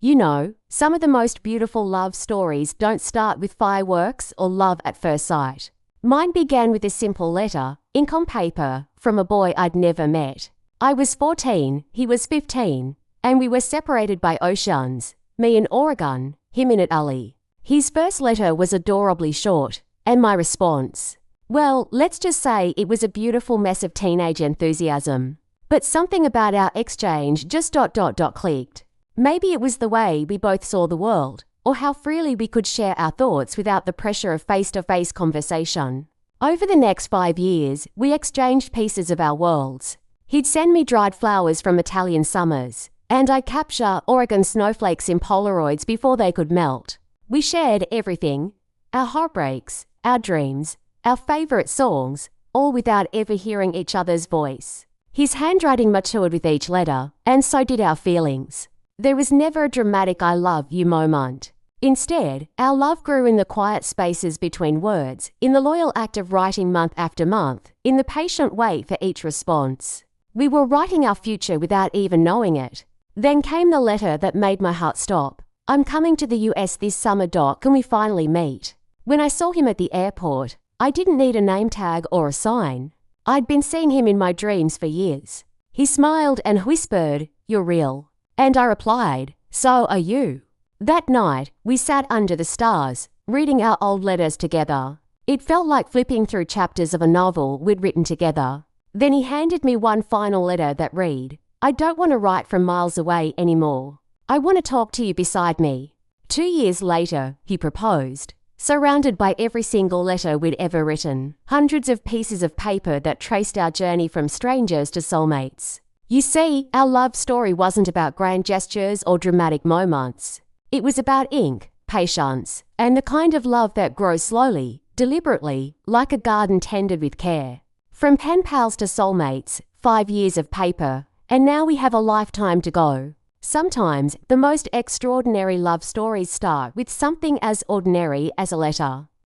You know, some of the most beautiful love stories don't start with fireworks or love at first sight. Mine began with a simple letter, ink on paper, from a boy I'd never met. I was 14, he was 15, and we were separated by oceans, me in Oregon, him in Italy. His first letter was adorably short, and my response, well, let's just say it was a beautiful mess of teenage enthusiasm. But something about our exchange just clicked. Maybe it was the way we both saw the world, or how freely we could share our thoughts without the pressure of face-to-face conversation. Over the next 5 years, we exchanged pieces of our worlds. He'd send me dried flowers from Italian summers, and I'd capture Oregon snowflakes in Polaroids before they could melt. We shared everything, our heartbreaks, our dreams, our favorite songs, all without ever hearing each other's voice. His handwriting matured with each letter, and so did our feelings. There was never a dramatic I love you moment. Instead, our love grew in the quiet spaces between words, in the loyal act of writing month after month, in the patient wait for each response. We were writing our future without even knowing it. Then came the letter that made my heart stop. I'm coming to the US this summer, Doc. Can we finally meet? When I saw him at the airport, I didn't need a name tag or a sign. I'd been seeing him in my dreams for years. He smiled and whispered, "You're real." And I replied, "So are you." That night, we sat under the stars, reading our old letters together. It felt like flipping through chapters of a novel we'd written together. Then he handed me one final letter that read, "I don't want to write from miles away anymore. I want to talk to you beside me." 2 years later, he proposed, surrounded by every single letter we'd ever written, hundreds of pieces of paper that traced our journey from strangers to soulmates. You see, our love story wasn't about grand gestures or dramatic moments. It was about ink, patience, and the kind of love that grows slowly, deliberately, like a garden tended with care. From pen pals to soulmates, 5 years of paper, and now we have a lifetime to go. Sometimes, the most extraordinary love stories start with something as ordinary as a letter.